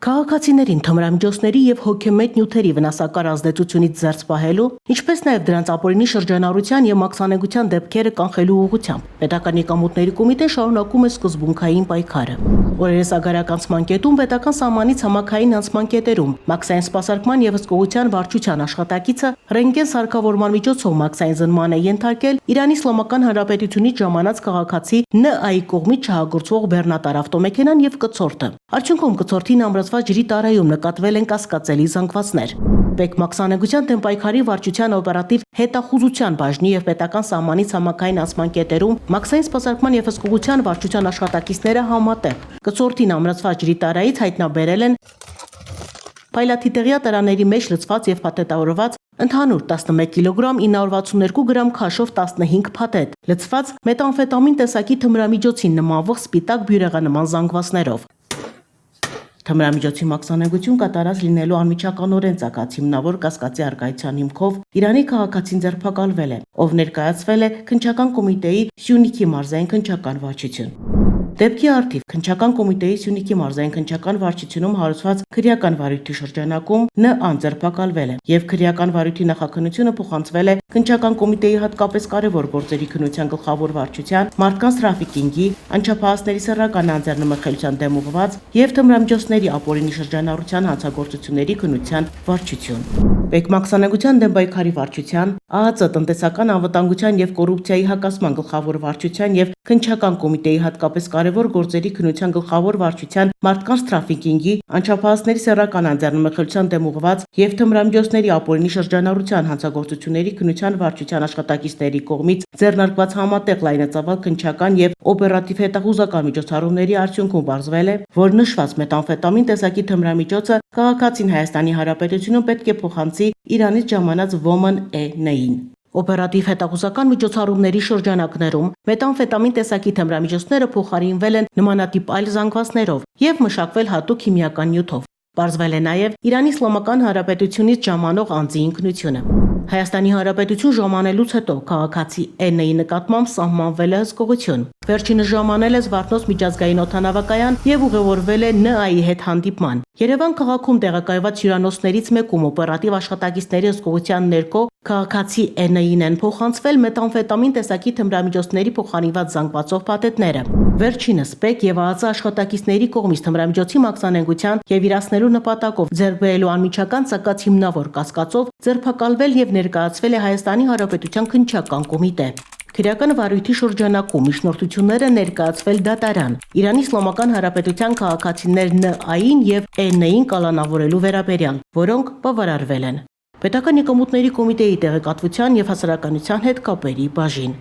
Քաղաքացիներին թմրամիջոցների եւ հոգեմետ նյութերի վնասակար ազդեցությունից զերծ պահելու, ինչպես նաեւ դրանց ապօրինի շրջանառության եւ մաքսանենգության դեպքերը կանխելու ուղղությամբ պետական եկամուտների կոմիտեն շարունակում է սկզբունքային պայքարը։ Օրերս ագարականցման կետում պետական սահմանից համակային անցման կետերում մաքսային սպասարկման եւ հսկողության վարչության աշխատակիցը ռենտգեն սարքավորման միջոցով մաքսային զննման է ենթարկել Իրանի Իսլամական Հանրապետությունից ժամանած քաղաքացի ՆԱ-ի կողմից չհագործվող բեռնատար ավտոմեքենան եւ կցորդը։ Արդյունքում կցորդին ամրացված ջրի տարայում նկատվել են կասկածելի զանգվածներ։ Պետ մաքսանենգության դեմ պայքարի վարչության օպերատիվ հետախուզության բաժնի եւ պետական սահմանից համակային անցման կետերում մաքսային սպասարկման եւ հսկողության վարչության աշխատակիցները համատեղ կցորդին ամրացված ջրի տարայից հայտնաբերել են փայլաթիթեղյա տարաների մեջ լցված եւ փաթեթավորված ընդհանուր 11 կիլոգրամ 962 գրամ քաշով 15 փաթեթ, լցված մետամֆետամին տեսակի թմրամիջոցին նմանվող սպիտակ բյուրեղանման զանգվածներով։ Թմրամիջոցի մաքսանենգություն կատարած լինելու անմիջականորեն ծագած հիմնավոր կասկածի առկայության հիմքով Իրանի քաղաքացին ձերբակալվել է, ով ներկայացվել է քննչական կոմիտեի Սյունիքի մարզային քննչական վարչություն։ Դեպքի առթիվ քննչական կոմիտեի Սյունիքի մարզային քննչական վարչությունում հարուցված քրեական վարույթի շրջանակում ՆԱ-ն ձերբակալվել է եւ քրեական վարույթի նախաքննությունը փոխանցվել է քննչական կոմիտեի հատկապես կարևոր գործերի քննության գլխավոր վարչության, մարդկանց տրաֆիկինգի, անչափահասների սեռական անձեռնմխելիության դեմ ուղղված եւ թմրամիջոցների ապօրինի շրջանառության հանցագործությունների քննության վարչություն։ Պետ մաքսանենգության դեմ պայքարի վարչության, ԱԱԾ տնտեսական անվտանգության եւ կոռուպցիայի հակասման գլխավոր վարչության եւ քննչական կոմիտեի հատկապես կարևոր գործերի քննության գլխավոր վարչության, մարդկանց տրաֆիկինգի, անչափահասների սեռական անձեռնմխելիության դեմ ուղղված եւ թմրամիջոցների ապօրինի շրջանառության հանցագործությունների քննության վարչության աշխատակիցների կողմից ձեռնարկված համատեղ լայնածավալ քննչական եւ օպերատիվ հետախուզական միջոցառումների արդյունքում պարզվել է, որ նշված մետամֆետամին տեսակի թմրամիջոցը քաղաքացին Հայաստանի Հանրապետությունում պետք է փոխանցի Իրանից ժամանած ՈՄՆ-ին։ Օպերատիվ հետախուզական միջոցառումների շրջանակներում մետամֆետամին տեսակի թմրամիջոցները փոխարինվել են նմանատիպ այլ զանգվածներով եւ մշակվել հատուկ քիմիական նյութով։ Պարզվել է նաեւ Իրանի Իսլամական Հանրապետությունից ժամանող անձի ինքնությունը։ Հայաստանի Հանրապետություն ժամանելուց հետո քաղաքացի Ն-ի նկատմամբ սահմանվել է հսկողություն։ Վերջինս ժամանել է Զվարթնոց միջազգային օդանավակայան եւ ուղևորվել է ՆԱ-ի հետ հանդիպման։ Երևան քաղաքում տեղակայված հյուրանոցներից մեկում օպերատիվ աշխատակիցների հսկողության ներքո քաղաքացի Ն-ին են փոխանցվել մետամֆետամին տեսակի թմրամիջոցների փոխանցված զանգվածով փաթեթները։ Վերջինս ՊԵԿ եւ ԱԱԾ աշխատակիցների կողմից թմրամիջոցի մաքսանենգության եւ իրացնելու նպատակով ձեռք բերելու անմիջական ցակած հիմնավոր կասկածով ձերբակալվել եւ ներկայացվել է Հայաստանի Հանրապետության քննչական կոմիտե։ Քրեական վարույթի շրջանակում միջնորդությունները ներկայացվել դատարան Իրանի Իսլամական Հանրապետության քաղաքացիներ ՆԱ-ին եւ Ն-ին կալանավորելու վերաբերյալ, որոնք բավարարվել են։ Պետական եկամուտների կոմիտեի տեղեկատվության եւ հասարակայնության հետ կապերի բաժին։